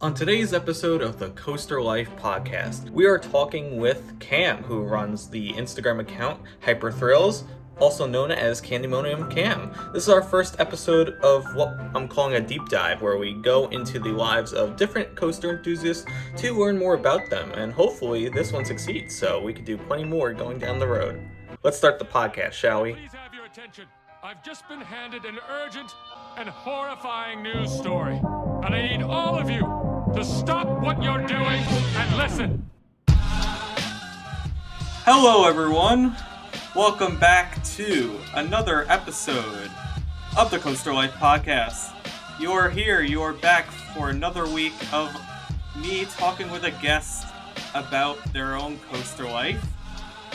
On today's episode of the Coaster Life podcast, we are talking with Cam, who runs the Instagram account Hyperthrills, also known as Candymonium Cam. This is our first episode of what I'm calling a deep dive, where we go into the lives of different coaster enthusiasts to learn more about them, and hopefully this one succeeds, so we can do plenty more going down the road. Let's start the podcast, shall we? Please have your attention. I've just been handed an urgent and horrifying news story, and I need all of you to stop what you're doing and listen. Hello, everyone. Welcome back to another episode of the Coaster Life podcast. You are here. You are back for another week of me talking with a guest about their own coaster life.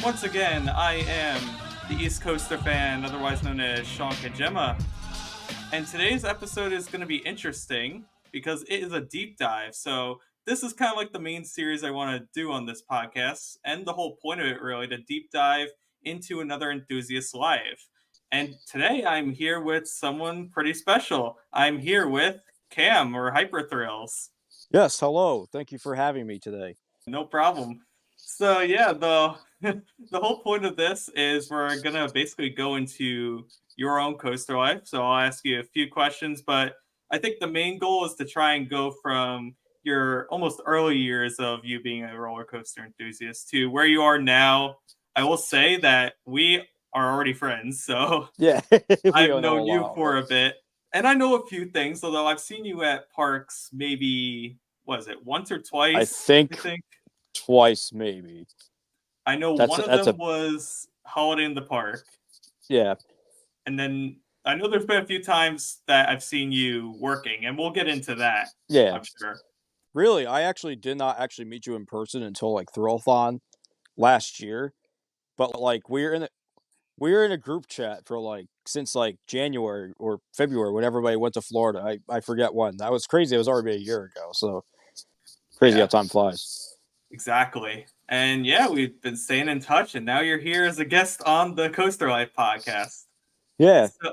Once again, I am the East Coaster fan, otherwise known as Sean Kajema. And today's episode is going to be interesting because it is a deep dive. So this is kind of like the main series I want to do on this podcast. And the whole point of it, really, to deep dive into another enthusiast's life. And today I'm here with someone pretty special. I'm here with Cam, or Hyperthrills. Yes, hello. Thank you for having me today. No problem. So yeah, the whole point of this is we're gonna basically go into your own coaster life. So I'll ask you a few questions, but I think the main goal is to try and go from your almost early years of you being a roller coaster enthusiast to where you are now. I will say that we are already friends, so Yeah, I've known you for a bit, and I know a few things. Although I've seen you at parks, maybe was it once or twice? I think twice, maybe. I know one of them was Holiday in the Park. Yeah. And then I know there's been a few times that I've seen you working, and we'll get into that. Yeah. I'm sure. Really, I actually did not actually meet you in person until like Thrillathon last year. But like we were in a group chat for like since like January or February when everybody went to Florida. I forget when. That was crazy. It was already a year ago. So crazy how time flies. Exactly. And yeah, we've been staying in touch, and now you're here as a guest on the Coaster Life podcast. Yeah. So,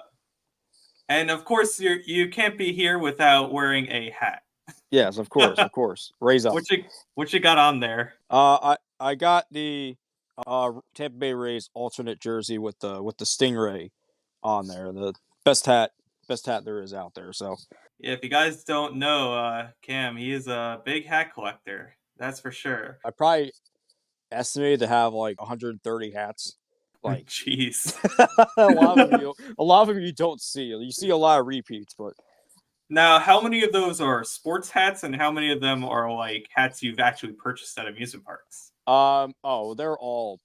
and of course, you can't be here without wearing a hat. Yes, of course. Raise up. What you got on there? I got the Tampa Bay Rays alternate jersey with the stingray on there. The best hat there is out there. So yeah, if you guys don't know, Cam, he is a big hat collector. That's for sure. I probably estimated to have like 130 hats. Like, jeez, a lot of them you don't see. You see a lot of repeats, but now how many of those are sports hats, and how many of them are like hats you've actually purchased at amusement parks? They're all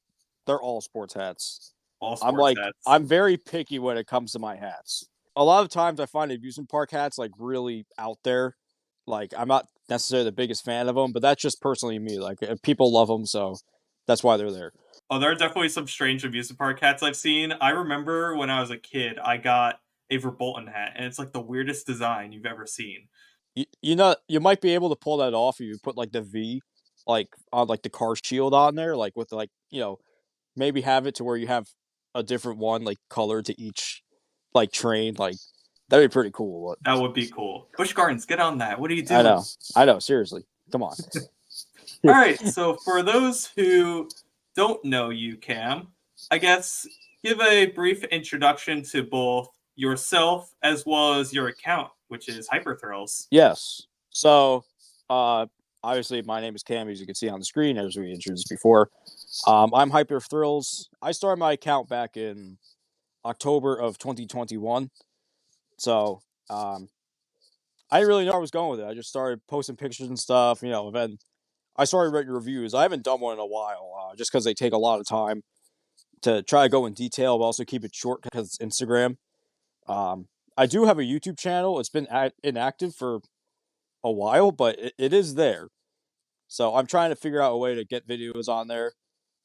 sports hats. All sports hats. I'm very picky when it comes to my hats. A lot of times I find amusement park hats like really out there. Like I'm not necessarily the biggest fan of them, but that's just personally me. Like people love them, so that's why they're there. Oh, there are definitely some strange amusement park hats I've seen. I remember when I was a kid, I got a Verbolten hat, and it's like the weirdest design you've ever seen. You know, you might be able to pull that off if you put like the V, like on like the car shield on there, like with like, you know, maybe have it to where you have a different one like color to each like train. Like that'd be pretty cool. But that would be cool. Busch Gardens, get on that. What are you doing? I know. Seriously, come on. All right. So for those who don't know you, Cam, I guess give a brief introduction to both yourself as well as your account, which is Hyperthrills. Yes. So, obviously, my name is Cam, as you can see on the screen, as we introduced before. I'm Hyperthrills. I started my account back in October of 2021. So, I didn't really know where I was going with it. I just started posting pictures and stuff, you know, and then I started writing reviews. I haven't done one in a while, just because they take a lot of time to try to go in detail, but also keep it short because it's Instagram. I do have a YouTube channel. It's been inactive for a while, but it is there. So I'm trying to figure out a way to get videos on there.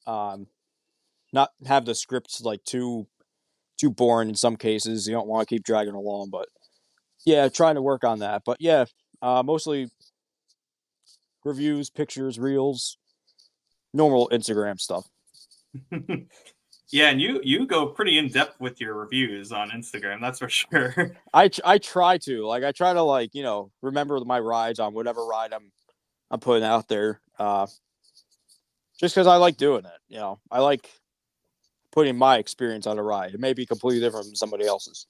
Not have the scripts like too boring in some cases. You don't want to keep dragging along, but yeah, trying to work on that. But yeah, mostly reviews, pictures, reels, normal Instagram stuff. Yeah, and you go pretty in depth with your reviews on Instagram. That's for sure. I try to like I try to like remember my rides on whatever ride I'm putting out there. Just because I like doing it. I like putting my experience on a ride. It may be completely different from somebody else's.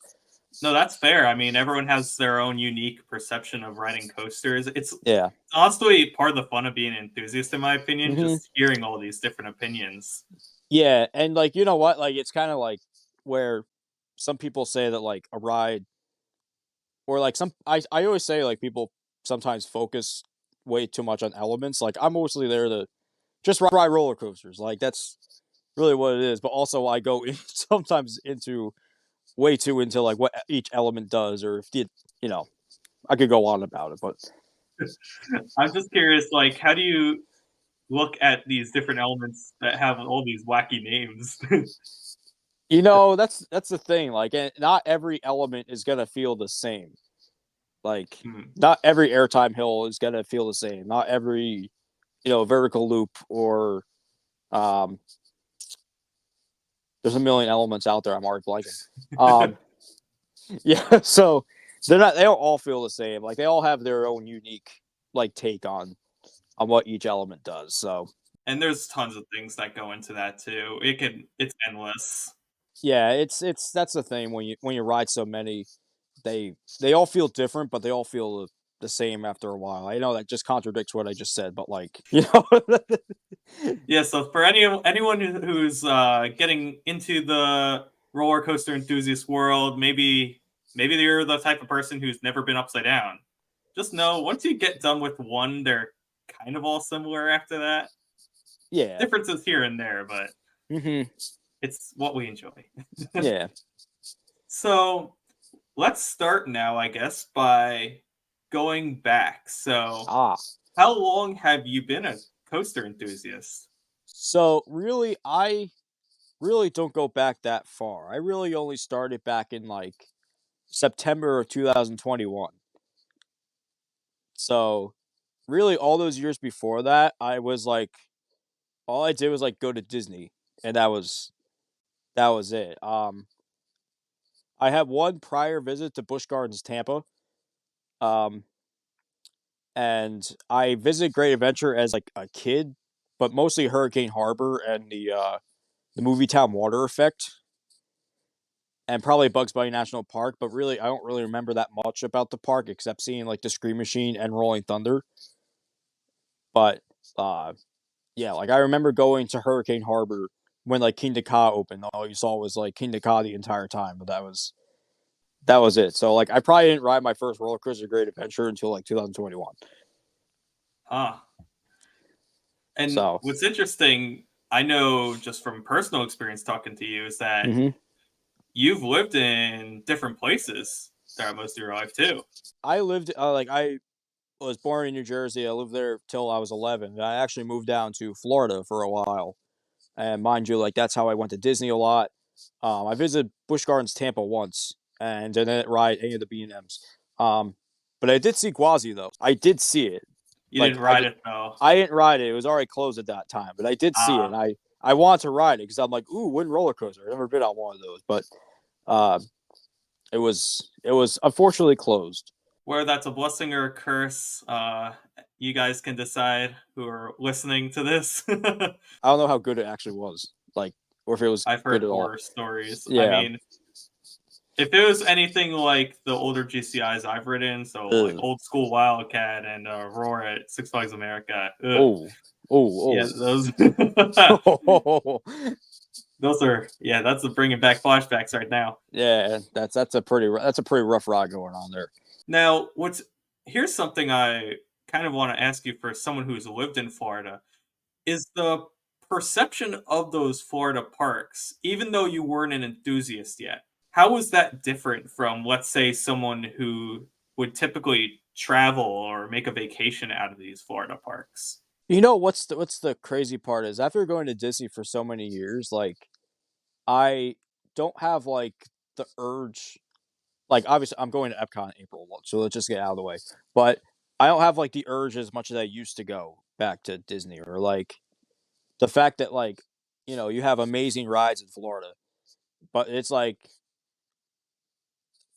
No, that's fair. I mean, everyone has their own unique perception of riding coasters. It's Yeah. honestly part of the fun of being an enthusiast, in my opinion, hmm just hearing all these different opinions. Yeah, and like you know what, like it's kind of like where some people say that like a ride or like I always say like people sometimes focus way too much on elements. Like I'm mostly there to just ride roller coasters. Like that's really what it is. But also I go sometimes into way too into like what each element does, or if you know I could go on about it, but I'm just curious, like, how do you look at these different elements that have all these wacky names? that's the thing. Like, not every element is gonna feel the same. Like, Hmm. not every airtime hill is gonna feel the same. Not every vertical loop or um. There's a million elements out there. I'm already blanking. Um, yeah, so they're not. They don't all feel the same. Like they all have their own unique like take on what each element does. So And there's tons of things that go into that too. It's endless. yeah, it's that's the thing when you ride so many, they all feel different, but they all feel the same after a while. I know that just contradicts what I just said, but like Yeah, so for anyone who's getting into the roller coaster enthusiast world, maybe you're the type of person who's never been upside down. Just know once you get done with one, they're kind of all similar after that. yeah, Differences here and there, but hmm it's what we enjoy. yeah, So let's start now, I guess, by going back. So, ah. how long have you been a coaster enthusiast? So really, I really don't go back that far. I really only started back in like September of 2021. So really, all those years before that, I was like, all I did was like go to Disney, and that was it. I had one prior visit to Busch Gardens, Tampa. Um, and I visited Great Adventure as like a kid, but mostly Hurricane Harbor and the Movie Town Water Effect, and probably Bugs Bunny National Park. But really, I don't really remember that much about the park except seeing like the Scream Machine and Rolling Thunder. But uh, yeah, like I remember going to Hurricane Harbor when like King Ka opened. All you saw was like King Ka the entire time, but that was it. So like I probably didn't ride my first roller coaster Great Adventure until like 2021. Ah, and So what's interesting, I know just from personal experience talking to you, is that mhm. you've lived in different places throughout most of your life too. I lived like I was born in New Jersey. I lived there till I was 11. I actually moved down to Florida for a while, and mind you, like that's how I went to Disney a lot. I visited Busch Gardens Tampa once, and didn't ride any of the B&Ms. Um, but I did see Gwazi though. I did see it. You Like didn't ride it though. I didn't ride it. It was already closed at that time, but I did see it. And Ah, I wanted to ride it because I'm like, ooh, wooden roller coaster. I've never been on one of those, but uh, it was unfortunately closed. whether that's a blessing or a curse, you guys can decide who are listening to this. I don't know how good it actually was, like, or if it was I've good heard at all. horror stories. I Yeah. mean, if it was anything like the older GCIs I've ridden, so like Ugh. old school Wildcat and Roar at Six Flags America, ugh, Oh. Oh. yeah, those Oh. those are yeah, that's a bringing back flashbacks right now. Yeah. That's a pretty rough ride going on there. Now, what's here's something I kind of want to ask you for someone who's lived in Florida is the perception of those Florida parks, even though you weren't an enthusiast yet. How was that different from, let's say, someone who would typically travel or make a vacation out of these Florida parks? You know what's the crazy part is after going to Disney for so many years, like I don't have like the urge. Like obviously, I'm going to Epcot in April, so let's just get out of the way. But I don't have like the urge as much as I used to go back to Disney, or like the fact that like you have amazing rides in Florida, but it's like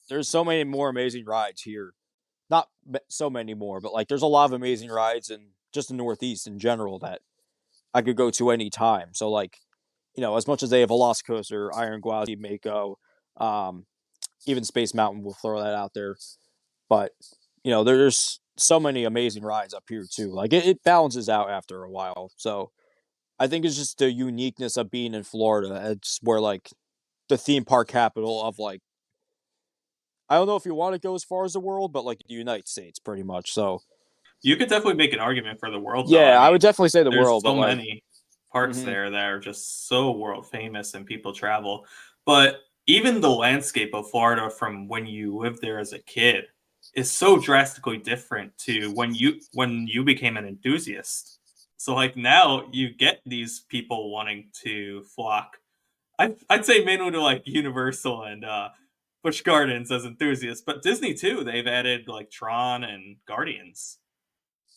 there's so many more amazing rides here. Not so many more, but like there's a lot of amazing rides in just the Northeast in general that I could go to any time. So like, as much as they have Velocicoaster, Iron Gwazi, Mako, um, even Space Mountain, we'll throw that out there. But there's so many amazing rides up here too. Like it balances out after a while. So I think it's just the uniqueness of being in Florida. It's where like the theme park capital of like I don't know if you want to go as far as the world, but like the United States, pretty much. So You could definitely make an argument for the world, though. yeah, I I mean, would definitely say the there's world, but so like, many parks mhm. there that are just so world famous and people travel. But even the landscape of Florida from when you lived there as a kid is so drastically different to when you became an enthusiast. So like now you get these people wanting to flock. I'd say mainly to like Universal and Busch Gardens as enthusiasts, but Disney too. They've added like Tron and Guardians.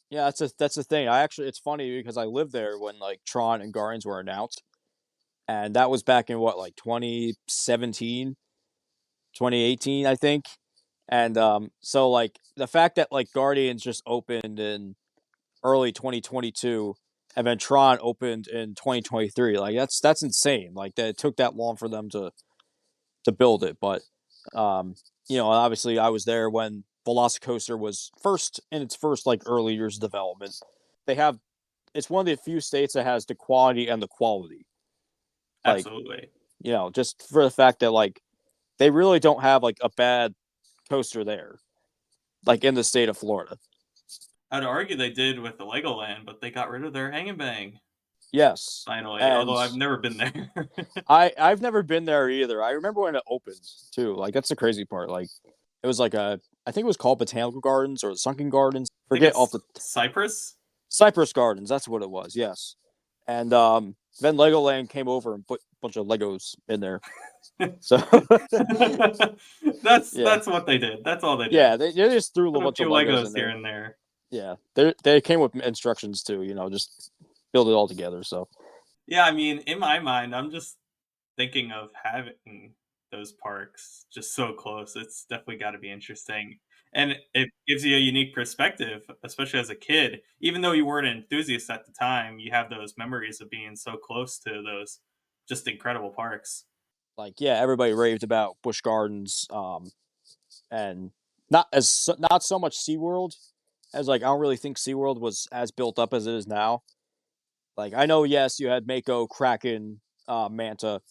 Yeah, that's the thing. It's funny because I lived there when like Tron and Guardians were announced, and that was back in what like 2017, 2018, I think. And so like the fact that like Guardians just opened in early 2022 and then Tron opened in 2023, like that's insane. Like that it took that long for them to build it, but um obviously I was there when Velocicoaster was first in its first like early years of development. They have It's one of the few states that has the quantity and the quality. Like, Absolutely. just for the fact that like they really don't have like a bad coaster there, like in the state of Florida. I'd argue they did with the Legoland, but they got rid of their hang and bang Yes. finally. And Although I've never been there. I've never been there either. I remember when it opened too. Like that's the crazy part. Like it was like I think it was called Botanical Gardens or the Sunken Gardens. I think Forget off it's the Cyprus. Cypress Gardens. That's what it was. Yes. And then Legoland came over and put a bunch of Legos in there. So yeah, That's what they did. That's all they did. yeah, they just threw a Put a bunch few of Legos in Legos here there. and there. Yeah, they came with instructions too. Just build it all together. So Yeah, I mean, in my mind, I'm just thinking of having those parks just so close. It's definitely got to be interesting. And it gives you a unique perspective, especially as a kid. Even though you weren't an enthusiast at the time, you have those memories of being so close to those just incredible parks. like yeah, everybody raved about Busch Gardens, and not so much SeaWorld as like I don't really think SeaWorld was as built up as it is now. Like I know, yes, you had Mako, Kraken, Manta,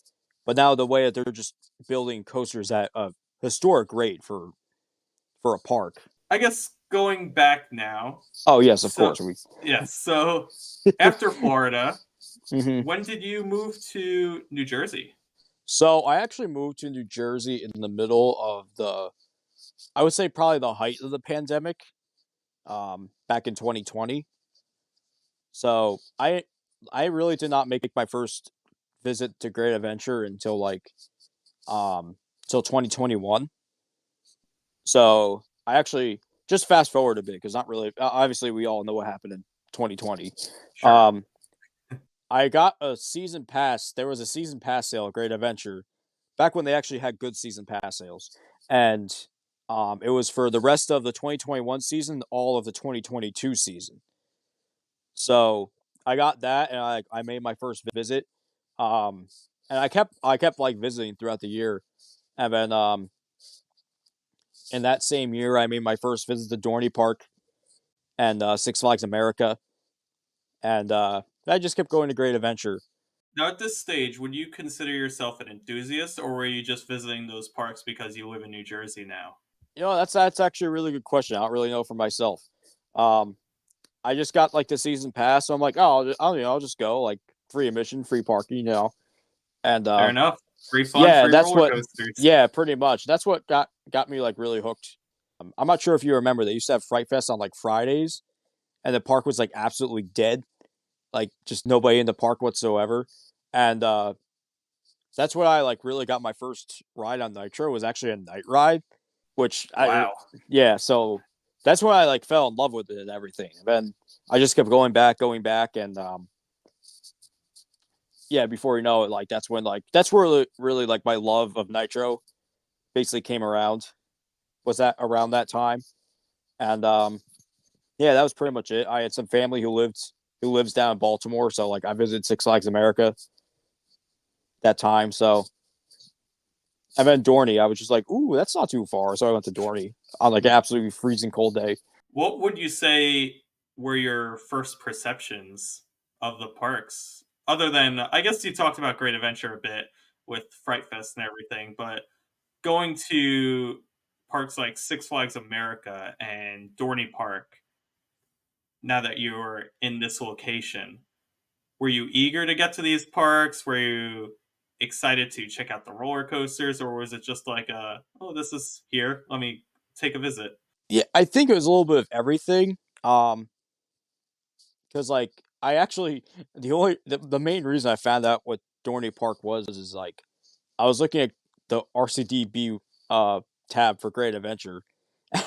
but now the way that they're just building coasters at a historic rate for a park. I guess going back now, Oh yes, of so course we. yes, so after Florida, hmm when did you move to New Jersey? So I actually moved to New Jersey in the middle of I would say probably the height of the pandemic, back in 2020. So I really did not make my first visit to Great Adventure until um until 2021. So I actually just fast forward a bit because not really. Obviously, we all know what happened in 2020. Sure. Um, I got a season pass. There was a season pass sale at Great Adventure back when they actually had good season pass sales, and it was for the rest of the 2021 season, all of the 2022 season. So I got that, and I made my first visit. Um, and I kept like visiting throughout the year, and then in that same year, I made my first visit to Dorney Park and Six Flags America, and I just kept going to Great Adventure. Now, at this stage, would you consider yourself an enthusiast, or were you just visiting those parks because you live in New Jersey now? That's actually a really good question. I don't really know for myself. Um, I just got like the season pass, so I'm like, oh, I'll just go like free admission, free parking, and Fair enough. Free fun, yeah, free that's roller what, coasters. yeah, pretty much. That's what got me like really hooked. I'm not sure if you remember they used to have Fright Fest on like Fridays, and the park was like absolutely dead, like just nobody in the park whatsoever, and that's what I like really got my first ride on Nitro was actually a night ride, which Wow. yeah, so that's when I like fell in love with it and everything. And then I just kept going back, and yeah, before you know it, like that's where really like my love of Nitro basically came around. Was that around that time? And yeah, that was pretty much it. I had some family who lives down in Baltimore, so like I visited Six Flags America that time. So and then Dorney, I was just like, ooh, that's not too far. So I went to Dorney on like an absolutely freezing cold day. What would you say were your first perceptions of the parks? Other than, I guess you talked about Great Adventure a bit with Fright Fest and everything, but going to parks like Six Flags America and Dorney Park, now that you're in this location, were you eager to get to these parks? Were you excited to check out the roller coasters, or was it just like, oh, this is here, let me take a visit? Yeah, I think it was a little bit of everything. Because like I actually the main reason I found out what Dorney Park was is like I was looking at the RCDB tab for Great Adventure,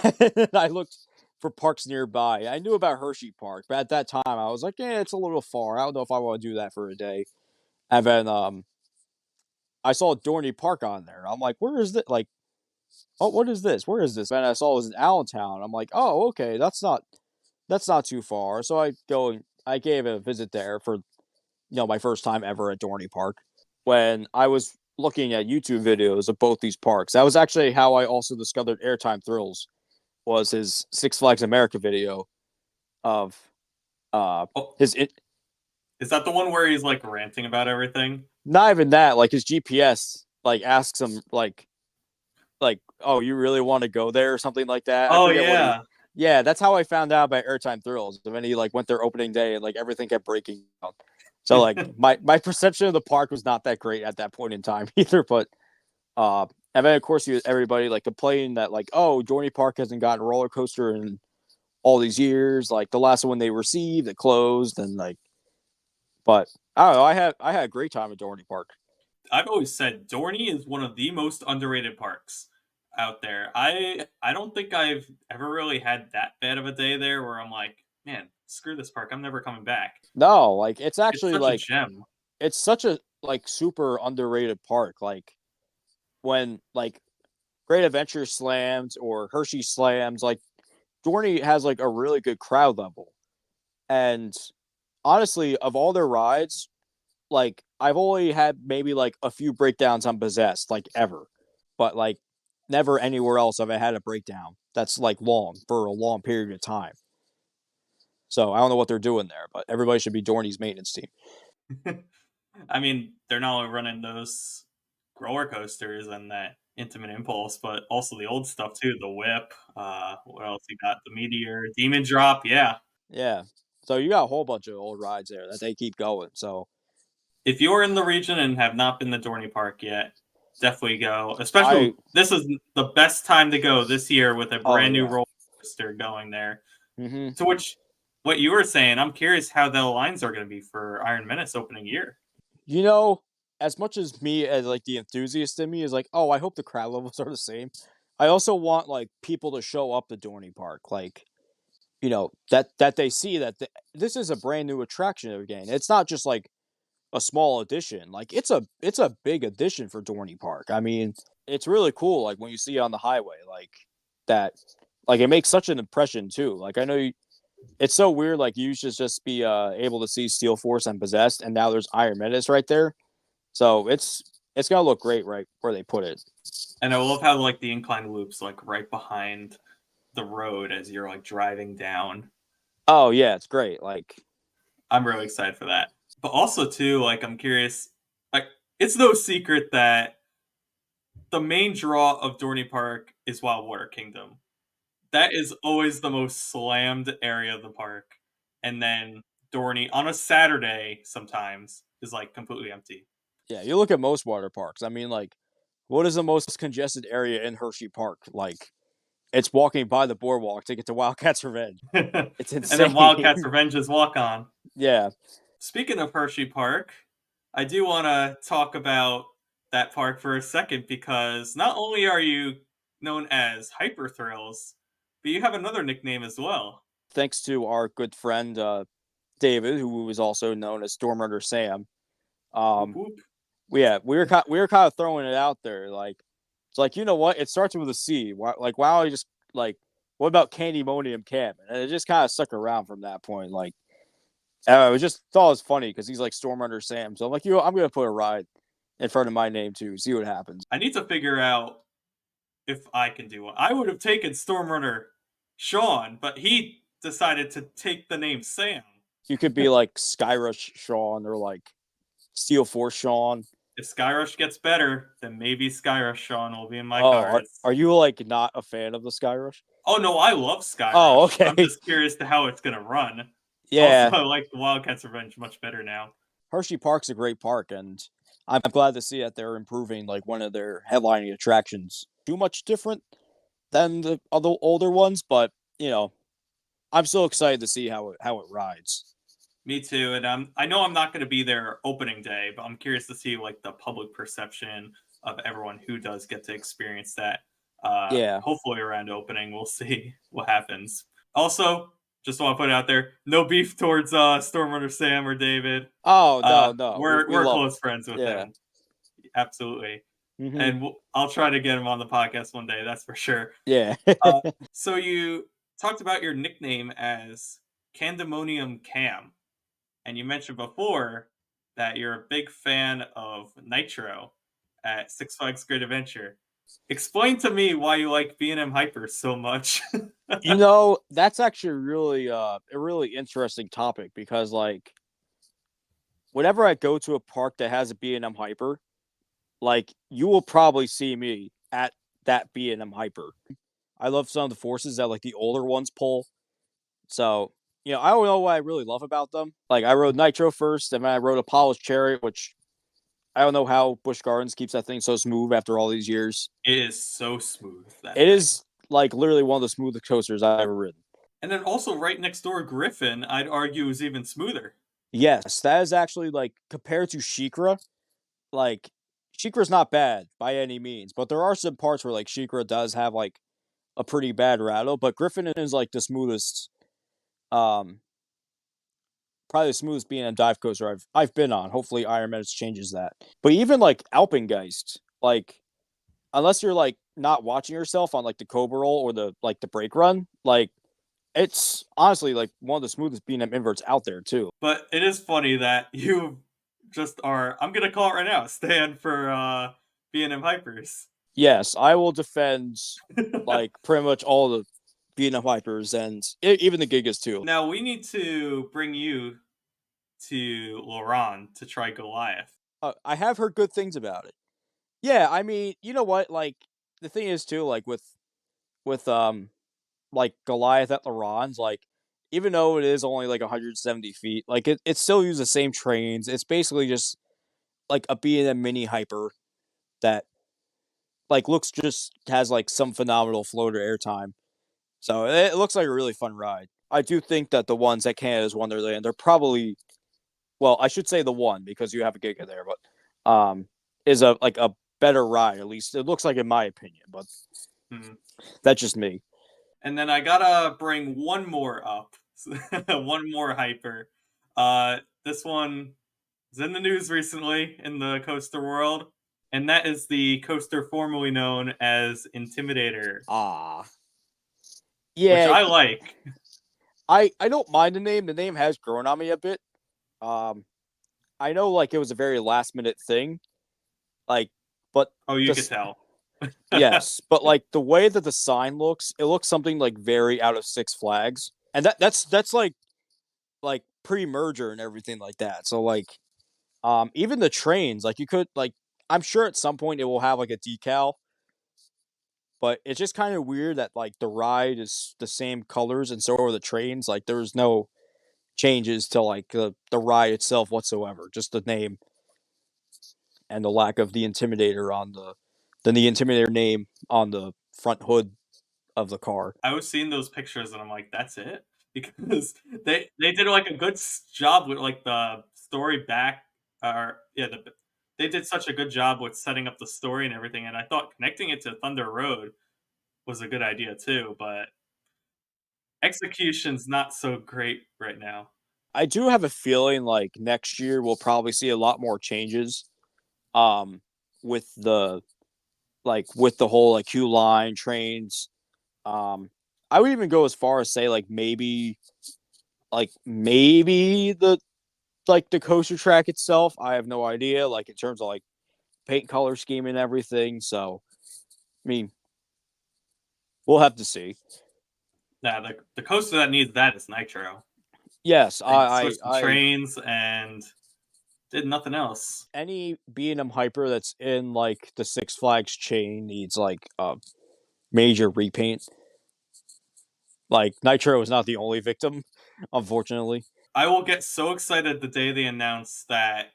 and I looked for parks nearby. I knew about Hershey Park, but at that time I was like, yeah, it's a little far. I don't know if I want to do that for a day. And then I saw Dorney Park on there. I'm like, where is it? Like, oh, what is this? Where is this? And I saw it was in Allentown. I'm like, oh, okay, that's not too far. So I gave a visit there for my first time ever at Dorney Park. When I was looking at YouTube videos of both these parks, that was actually how I also discovered Airtime Thrills. Was his Six Flags America video of Oh, his is that the one where he's like ranting about everything? not even that, like his GPS like asks him like, oh, you really want to go there or something like that. I Oh forget what he. yeah. Yeah, that's how I found out about Airtime Thrills. And then he like went there opening day and like everything kept breaking down. So like my perception of the park was not that great at that point in time either. But and then of course everybody like complaining that like, oh, Dorney Park hasn't gotten a roller coaster in all these years. Like the last one they received, it closed, and like, but I don't know. I had a great time at Dorney Park. I've always said Dorney is one of the most underrated parks out there. I don't think I've ever really had that bad of a day there where I'm like, man, screw this park. I'm never coming back. No, like it's It's actually such a like gem. it's such a like super underrated park. Like when like Great Adventure slams or Hershey slams, like Dorney has like a really good crowd level. And honestly, of all their rides, like I've only had maybe like a few breakdowns on Possessed, like ever, but like never anywhere else have I had a breakdown that's like long for a long period of time. So I don't know what they're doing there, but everybody should be Dorney's maintenance team. I mean, they're not only running those roller coasters and that intimate impulse, but also the old stuff too. The whip. What else you got? The meteor, demon drop. Yeah. Yeah. So you got a whole bunch of old rides there that they keep going. So If you're in the region and have not been to Dorney Park yet, definitely go. I Especially, this is the best time to go this year with a oh brand new yeah. roller coaster going there. Hmm. To which, what you were saying, I'm curious how the lines are going to be for Iron Menace opening year. You know, as much as me as like the enthusiast in me is like, oh, I hope the crowd levels are the same. I also want like people to show up to Dorney Park, like that they see that this is a brand new attraction again. It's not just like a small addition. Like it's a big addition for Dorney Park. I mean, it's really cool. Like when you see it on the highway, like that, like it makes such an impression too. Like I know it's so weird. Like you should just be able to see Steel Force and Possessed, and now there's Iron Menace right there. So it's gonna look great right where they put it. And I love how like the incline loops like right behind the road as you're like driving down. Oh yeah, it's great. Like I'm really excited for that. But also too, like I'm curious, like it's no secret that the main draw of Dorney Park is Wild Water Kingdom. That is always the most slammed area of the park. And then Dorney on a Saturday sometimes is like completely empty. yeah, you look at most water parks. I mean, like what is the most congested area in Hershey Park? Like it's walking by the boardwalk to get to Wildcats Revenge. And It's then Wildcats insane. Revenge's walk on. Yeah. Speaking of Hershey Park, I do want to talk about that park for a second because not only are you known as Hyper Thrills, but you have another nickname as well. Thanks to our good friend David, who was also known as Stormrunner Sam. Whoop Um, whoop. we were kind of throwing it out there, like it's like you know what, it starts with a C. Why, like why don't you just like what about Candymonium Cam? And it just kind of stuck around from that point. Like I was just thought it was funny because he's like Stormrunner Sam. So I'm like, I'm gonna put a ride in front of my name too, see what happens. I need to figure out if I can do one. I would have taken Stormrunner Sean, but he decided to take the name Sam. You could be like Skyrush Sean or like Steel Force Sean. If Skyrush gets better, then maybe Skyrush Sean will be in my Oh, cards. are you like not a fan of the Skyrush? Oh no, I love Oh, Skyrush. I'm okay. just curious to how it's gonna run. Also, Yeah, I like the Wildcats Revenge much better now. Hershey Park's a great park, and I'm glad to see that they're improving like one of their headlining attractions. Too much different than the other older ones, but you know, I'm still excited to see how it rides. Me too, and I know I'm not going to be there opening day, but I'm curious to see like the public perception of everyone who does get to experience that. Yeah. Hopefully around opening, we'll see what happens. Also, just want to put it out there, no beef towards Stormrunner Sam or David. Oh no, no, we We're love close him. friends with Yeah. him, absolutely, Hmm. and I'll try to get him on the podcast one day. That's for sure. Yeah. Uh, so you talked about your nickname as Candemonium Cam. And you mentioned before that you're a big fan of Nitro at Six Flags Great Adventure. Explain to me why you like B&M Hyper so much. You know, that's actually really a really interesting topic because like whenever I go to a park that has a B&M Hyper, like you will probably see me at that B&M Hyper. I love some of the forces that like the older ones pull. So, you know, I don't know what I really love about them. Like I rode Nitro first, and then I rode a polished chariot, which I don't know how Busch Gardens keeps that thing so smooth after all these years. It is so smooth, that It thing. is like literally one of the smoothest coasters I've ever ridden. And then also right next door, Griffin, I'd argue is even smoother. Yes, that is actually like compared to Shikra, like Shikra's not bad by any means, but there are some parts where like Shikra does have like a pretty bad rattle, but Griffin is like the smoothest, um, probably the smoothest being a dive coaster I've been on. Hopefully Iron Menace changes that. But even like Alpengeist, like unless you're like not watching yourself on like the Cobra roll or the like the brake run, like it's honestly like one of the smoothest B&M inverts out there too. But it is funny that you just are, I'm going to call it right now, stand for B&M Hypers. Yes, I will defend like pretty much all the B&M Hypers and even the Gigas too. Now we need to bring you to Laurent to try Goliath. I have heard good things about it. Yeah, I mean, you know what? Like the thing is too, like with like Goliath at Laron's, like even though it is only like 170 feet, like it still uses the same trains. It's basically just like a B&M mini hyper that like looks just has like some phenomenal floater airtime. So it looks like a really fun ride. I do think that the ones at Canada's Wonderland, they're probably well, I should say the one because you have a Giga there, but is a like a better ride. At least it looks like in my opinion, but Hmm. that's just me. And then I gotta bring one more up, one more hyper. This one is in the news recently in the coaster world, and that is the coaster formerly known as Intimidator, Ah, which yeah, I like. I don't mind the name. The name has grown on me a bit. Um, I know like it was a very last minute thing, like, but Oh, you could just tell. yes, but like the way that the sign looks, it looks something like very out of Six Flags, and that's like pre-merger and everything like that. So like, even the trains, like you could like, I'm sure at some point it will have like a decal, but it's just kind of weird that like the ride is the same colors and so are the trains. Like there's no changes to like the ride itself whatsoever, just the name and the lack of the Intimidator on the Intimidator name on the front hood of the car. I was seeing those pictures and I'm like, that's it, because they did like a good job with like the story back, or yeah, they did such a good job with setting up the story and everything, and I thought connecting it to Thunder Road was a good idea too, but execution's not so great right now. I do have a feeling like next year we'll probably see a lot more changes. Um, with the with the whole like queue line trains. Um, I would even go as far as say maybe the coaster track itself. I have no idea. Like in terms of like paint color scheme and everything. So I mean, we'll have to see. Nah, the coaster that needs that is Nitro. Yes, They I switched the I trains and did nothing else. any B&M hyper that's in like the Six Flags chain needs like a major repaint. Like Nitro is not the only victim, unfortunately. I will get so excited the day they announce that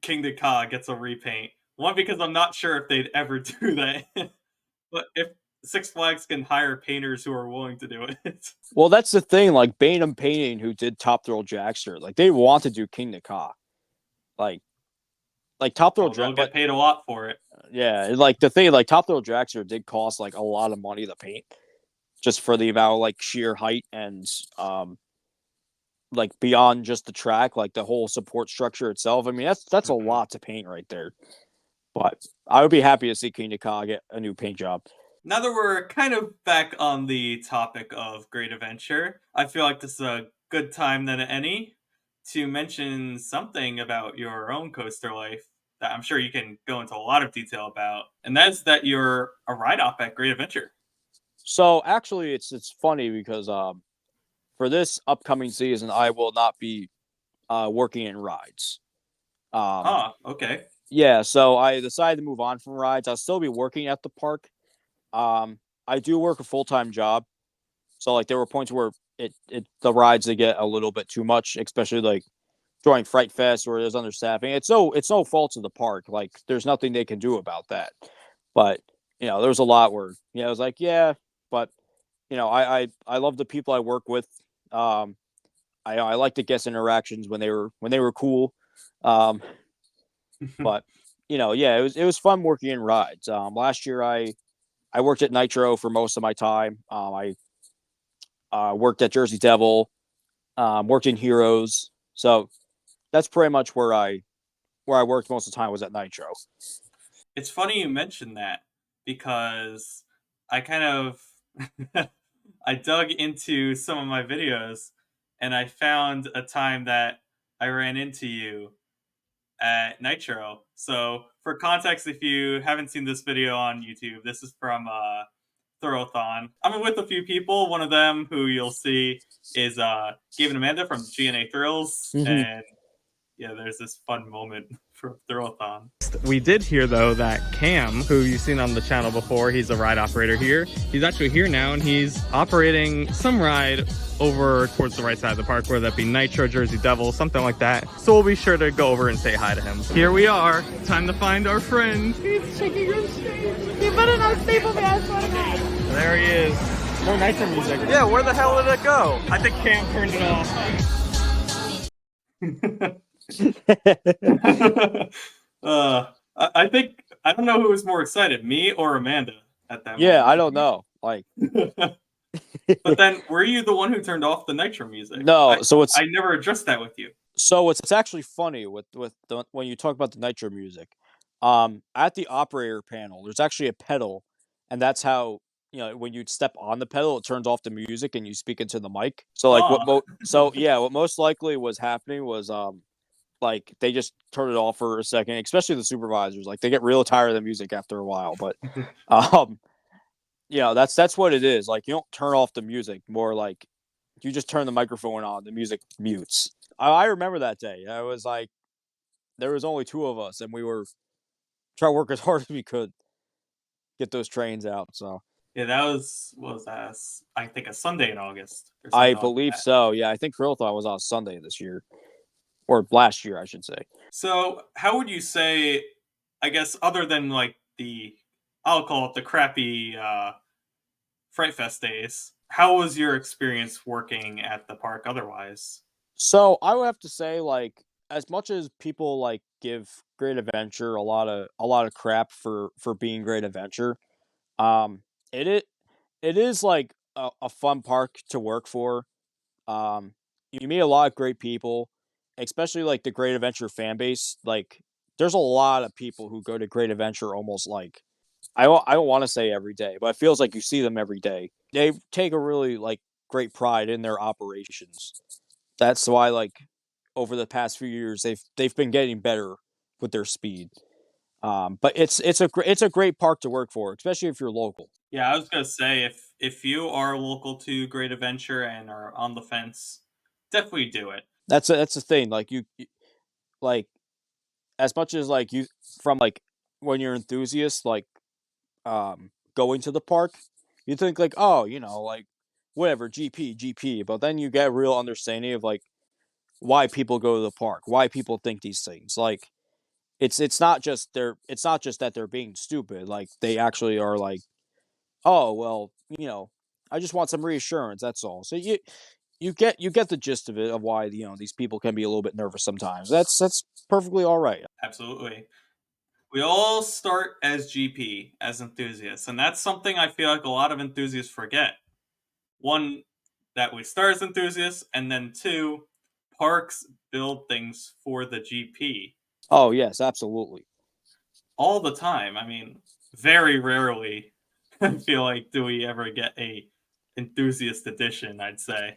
Kingdom Ka gets a repaint. One, because I'm not sure if they'd ever do that, but if Six Flags can hire painters who are willing to do it. Well, that's the thing. Like Bainham Painting, who did Top Thrill Jackster, like they want to do King Ka. Like, Top Thrill Well, Jack, they'll but get paid a lot for it. yeah, like the thing, like Top Thrill Jackster did cost like a lot of money to paint, just for the amount of like sheer height and like beyond just the track, like the whole support structure itself. I mean, that's a Mhm. lot to paint right there. But I would be happy to see King Ka get a new paint job. Now that we're kind of back on the topic of Great Adventure, I feel like this is a good time than any to mention something about your own coaster life that I'm sure you can go into a lot of detail about, and that's that you're a ride op at Great Adventure. So actually, it's funny because for this upcoming season, I will not be working in rides. Um, Ah, okay. yeah, so I decided to move on from rides. I'll still be working at the park. I do work a full time job, so like there were points where the rides they get a little bit too much, especially like during Fright Fest where there's understaffing. It's no fault of the park. Like there's nothing they can do about that. But there was a lot where I was like, yeah, but I love the people I work with. Um, I like the guest interactions when they were cool. Um, but yeah, it was fun working in rides. Last year I worked at Nitro for most of my time. I worked at Jersey Devil, worked in Heroes. So that's pretty much where I worked most of the time was at Nitro. It's funny you mentioned that because I kind of I dug into some of my videos and I found a time that I ran into you at Nitro. So, for context, if you haven't seen this video on YouTube, this is from Throwathon. I'm with a few people. One of them who you'll see is Gabe and Amanda from GNA Thrills, Mhm. and yeah, there's this fun moment from Throwathon. We did hear though that Cam, who you've seen on the channel before, he's a ride operator here. He's actually here now and he's operating some ride over towards the right side of the park, whether that be Nitro, Jersey Devil, something like that. So we'll be sure to go over and say hi to him. Here we are. Time to find our friend. He's shaking his face. You better not staple me, I swear to God. There he is. More Nitro music. Yeah, where the hell did it go? I think Cam turned it off. I think I don't know who was more excited, me or Amanda at that Yeah, I moment. don't know. Like, But then, were you the one who turned off the Nitro music? no. So I never addressed that with you. it's actually funny when you talk about the Nitro music. At the operator panel, there's actually a pedal, and that's how when you step on the pedal, it turns off the music and you speak into the mic. So like Ah, what most likely was happening was like they just turn it off for a second, especially the supervisors. Like they get real tired of the music after a while, but um that's what it is. Like you don't turn off the music, more like you just turn the microphone on, the music mutes. I remember that day. I was like, there was only two of us, and we were trying to work as hard as we could get those trains out. So yeah, that was what was that? I think a Sunday in August or I something like believe that. so. Yeah, I think Thrillathon was on Sunday this year, or last year, I should say. So, how would you say? I guess other than like I'll call it the crappy Fright Fest days. How was your experience working at the park otherwise? So I would have to say, like, as much as people like give Great Adventure a lot of crap for being Great Adventure, um, it it is like a fun park to work for. Um, you meet a lot of great people, especially like the Great Adventure fan base. Like, there's a lot of people who go to Great Adventure almost like I don't want to say every day, but it feels like you see them every day. They take a really like great pride in their operations. That's why like over the past few years they've been getting better with their speed. But it's a great park to work for, especially if you're local. Yeah, I was gonna say if you are local to Great Adventure and are on the fence, definitely do it. That's the thing. Like like as much as like you from like when you're enthusiasts like going to the park, you think like, oh, like whatever, GP, but then you get a real understanding of like why people go to the park, why people think these things. Like it's not just that they're being stupid. Like they actually are like, oh well, I just want some reassurance. That's all. So you get the gist of it of why these people can be a little bit nervous sometimes. That's perfectly all right. Absolutely. We all start as GP, as enthusiasts, and that's something I feel like a lot of enthusiasts forget. One, that we start as enthusiasts, and then two, parks build things for the GP Oh yes, absolutely. all the time. I mean, very rarely I feel like do we ever get a enthusiast edition, I'd say.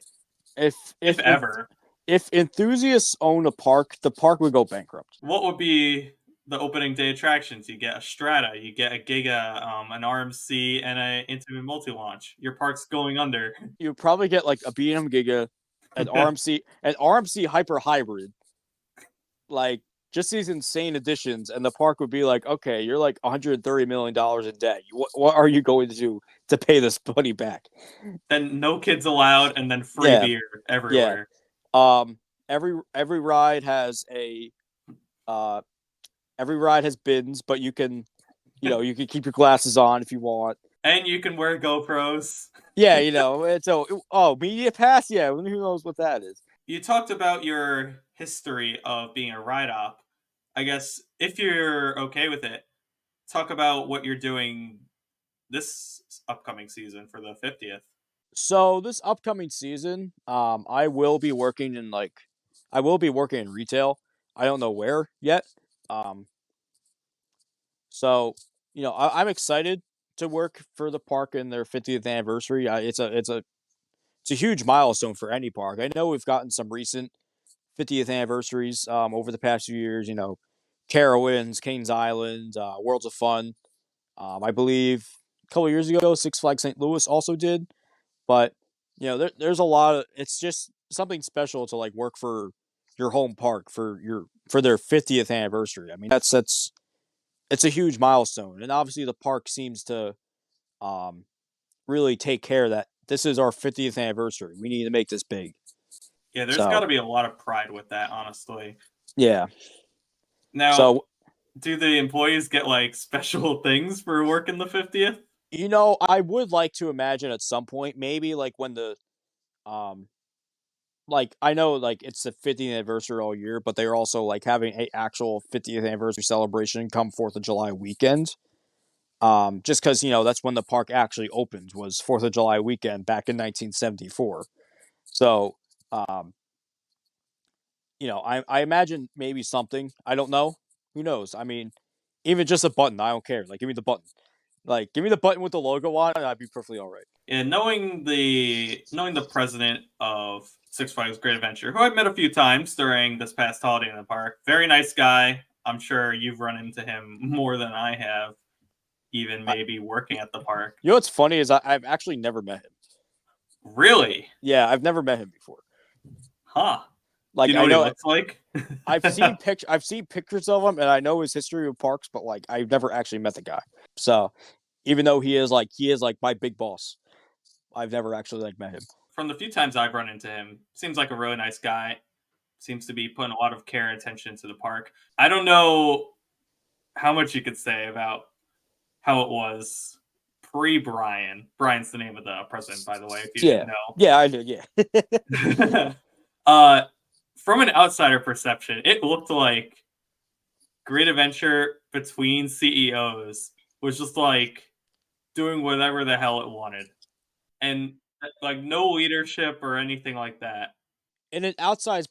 If If if if ever. if enthusiasts own a park, the park would go bankrupt. What would be the opening day attractions? You get a Strata, you get a Giga, an RMC, and a Intimate Multi-Launch. Your park's going under. You would probably get like a B&M Giga, an RMC Hyper Hybrid, like just these insane additions, and the park would be like, okay, you're like $130 million in debt. What are you going to do to pay this money back? Then no kids allowed, and then free Yeah, beer yeah. everywhere. Every ride has a uh every ride has bins, but you can keep your glasses on if you want. And you can wear GoPros. Yeah, it's media pass. Yeah, who knows what that is? You talked about your history of being a ride op. I guess if you're okay with it, talk about what you're doing this upcoming season for the 50th. So this upcoming season, I will be working in retail. I don't know where yet. Um, so I'm excited to work for the park in their 50th anniversary. It's a huge milestone for any park. I know we've gotten some recent 50th anniversaries over the past few years. Carowinds, Canes Island, Worlds of Fun. I believe a couple years ago, Six Flags St. Louis also did. But there's a lot of it's just something special to like work for your home park for their 50th anniversary. I mean, that's it's a huge milestone, and obviously the park seems to um, really take care of that. This is our 50th anniversary. We need to make this big. Yeah, there's got So to be a lot of pride with that, honestly. yeah. Now, So do the employees get like special things for working the 50th? I would like to imagine at some point, maybe like when the um like I know like it's the 50th anniversary all year, but they're also like having a actual 50th anniversary celebration come 4th of July weekend. Just because that's when the park actually opened was 4th of July weekend back in 1974. So um, I imagine maybe something. I don't know. Who knows? I mean, even just a button, I don't care. Like give me the button. Like give me the button with the logo on it, I'd be perfectly all right. And knowing the president of Six Flags Great Adventure, who I've met a few times during this past holiday in the park, very nice guy. I'm sure you've run into him more than I have, even I, maybe working at the park. what's funny is I've actually never met him. Really? Yeah, I've never met him before. Huh. Do Like you know I what he know looks like? I've seen pictures of him and I know his history of parks, but like I've never actually met the guy. So even though he is like my big boss, I've never actually like met him. From the few times I've run into him, seems like a really nice guy. Seems to be putting a lot of care and attention to the park. I don't know how much you could say about how it was pre Brian. Brian's the name of the president, by the way, if you Yeah. didn't Yeah, I did, yeah. know. uh, from an outsider perception, it looked like Great Adventure between CEOs was just like doing whatever the hell it wanted. And like no leadership or anything like that. in an outside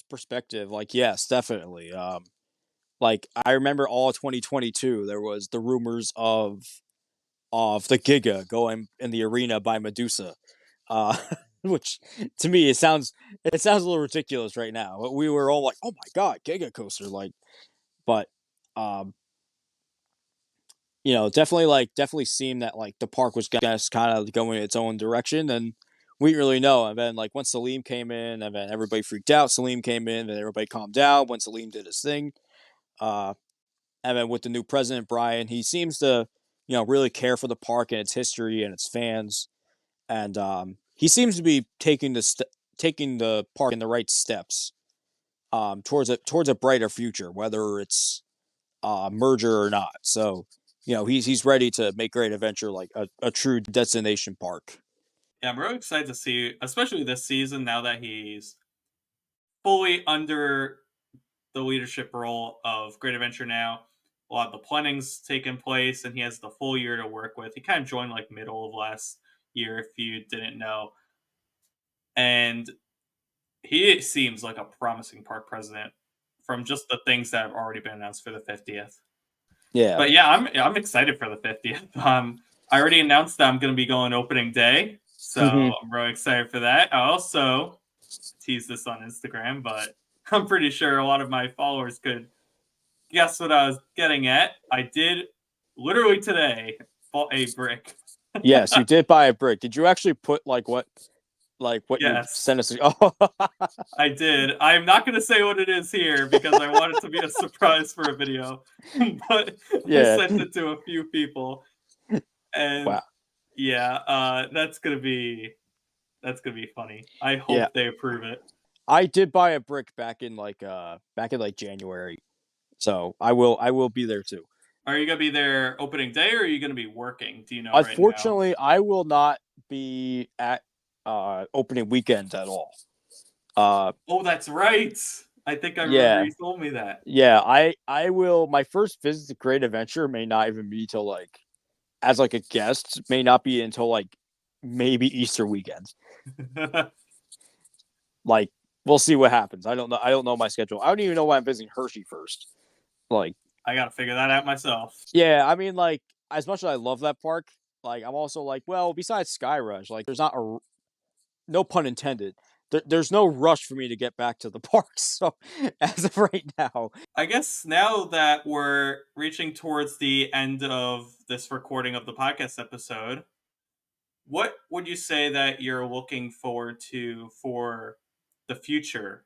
perspective, like yes, definitely. Like I remember all 2022, there was the rumors of the Giga going in the arena by Medusa, uh, which to me it sounds a little ridiculous right now. But we were all like, "Oh my god, Giga coaster!" Like, but um, definitely seemed that like the park was just kind of going its own direction, and we didn't really know. And then like once Salim came in, and then everybody freaked out. Salim came in, and everybody calmed down when Salim did his thing. Uh, and then with the new president Brian, he seems to really care for the park and its history and its fans, and he seems to be taking the park in the right steps towards a brighter future, whether it's merger or not. So he's ready to make Great Adventure like a true destination park. Yeah, I'm really excited to see, especially this season, now that he's fully under the leadership role of Great Adventure now. A lot of the planning's taken place, and he has the full year to work with. He kind of joined like middle of last year, if you didn't know, and he seems like a promising park president from just the things that have already been announced for the 50th. Yeah. But yeah, I'm excited for the 50th. I already announced that I'm going to be going opening day, so I'm really excited for that. I also tease this on Instagram, but I'm pretty sure a lot of my followers could guess what I was getting at. I did literally today bought a brick. Yes, you did buy a brick. Did you actually put like what you Yes, sent us? Oh, I did. I'm not going to say what it is here because I want it to be a surprise for a video, but I yeah. sent it to a few people, and Wow. yeah, that's gonna be funny. I Yeah. hope they approve it. I did buy a brick back in like January. So I will be there too. Are you gonna be there opening day, or are you gonna be working? Do you know right now? Unfortunately, I will not be at opening weekend at all. Uh Oh, that's right. I think I remember yeah. you told me that. Yeah, I will my first visit to Great Adventure may not even be till like as like a guest, may not be until like maybe Easter weekend. Like we'll see what happens. I don't know my schedule. I don't even know why I'm visiting Hershey first. Like I gotta figure that out myself. yeah, I mean like as much as I love that park, like I'm also like, well, besides Sky Rush, like there's not a no pun intended. There's no rush for me to get back to the parks. So as of right now, I guess now that we're reaching towards the end of this recording of the podcast episode, what would you say that you're looking forward to for the future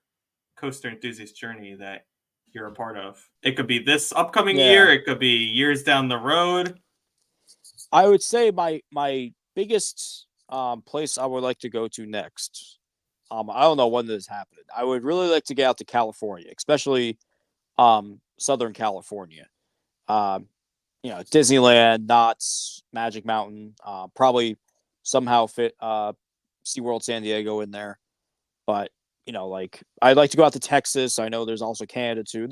coaster enthusiast journey that you're a part of? It could be this upcoming yeah, year, it could be years down the road. I would say my biggest place I would like to go to next. I don't know when this is happening. I would really like to get out to California, especially Southern California. Um, Disneyland, Knott's, Magic Mountain, probably somehow fit SeaWorld San Diego in there. But like I'd like to go out to Texas. I know there's also Canada too.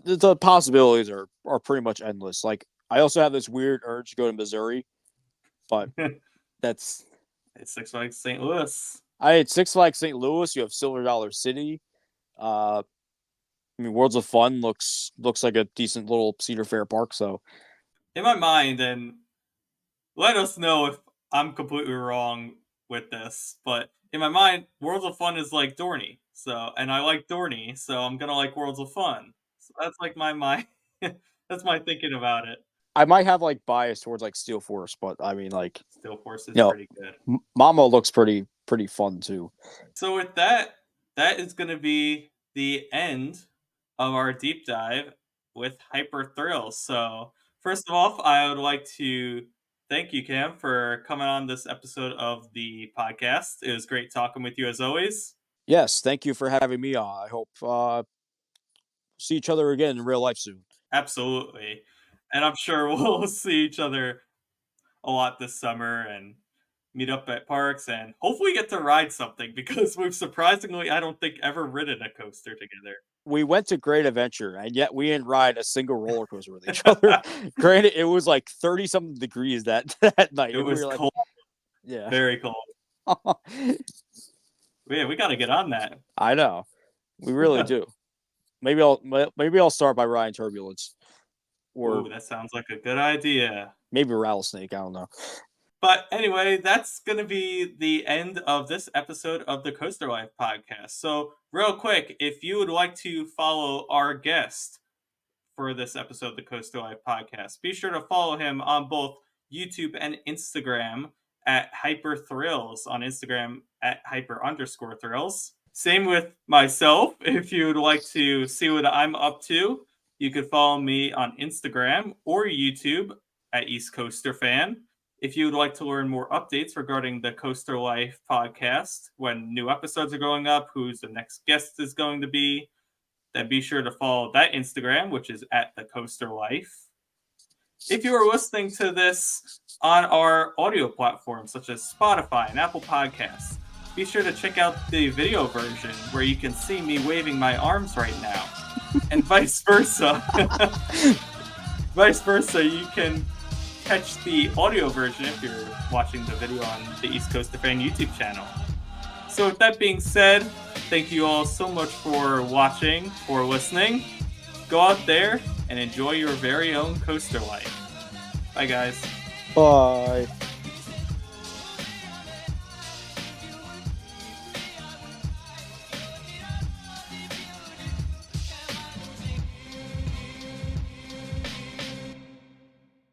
The possibilities are pretty much endless. Like I also have this weird urge to go to Missouri, but that's It's Six Flags St. Louis. I had Six Flags St. Louis. You have Silver Dollar City. Uh, I mean, Worlds of Fun looks like a decent little Cedar Fair park. So In my mind, and let us know if I'm completely wrong with this, but in my mind, Worlds of Fun is like Dorney. So, and I like Dorney, so I'm gonna like Worlds of Fun. So that's like my that's my thinking about it. I might have like bias towards like Steel Force, but I mean like Still Force is you know, pretty good. Mama looks pretty fun too. So with that, that is gonna be the end of our deep dive with Hyper Thrills. So first of all, I would like to thank you, Cam, for coming on this episode of the podcast. It was great talking with you as always. Yes, thank you for having me on. I hope see each other again in real life soon. Absolutely. And I'm sure we'll see each other a lot this summer and meet up at parks and hopefully get to ride something because we've surprisingly, I don't think, ever ridden a coaster together. We went to Great Adventure, and yet we didn't ride a single roller coaster with each other. Granted, it was like 30 something degrees that night. It And we was were like, cold, yeah. very cold. Yeah, we got to get on that. I know. We really do. Maybe I'll start by riding Turbulence. Or Ooh, that sounds like a good idea. maybe Rattlesnake, I don't know. But anyway, that's going to be the end of this episode of the Coaster Life podcast. So, real quick, if you would like to follow our guest for this episode of the Coaster Life podcast, be sure to follow him on both YouTube and Instagram at Hyper Thrills, on Instagram at Hyper_Thrills. Same with myself. If you would like to see what I'm up to, you could follow me on Instagram or YouTube at East Coaster Fan. If you would like to learn more updates regarding the Coaster Life podcast, when new episodes are going up, who's the next guest is going to be, then be sure to follow that Instagram, which is at the Coaster Life. If you are listening to this on our audio platforms such as Spotify and Apple Podcasts, be sure to check out the video version where you can see me waving my arms right now, and vice versa. Vice versa, you can catch the audio version if you're watching the video on the East Coaster Fan YouTube channel. So with that being said, thank you all so much for watching or listening. Go out there and enjoy your very own coaster life. Bye, guys. Bye.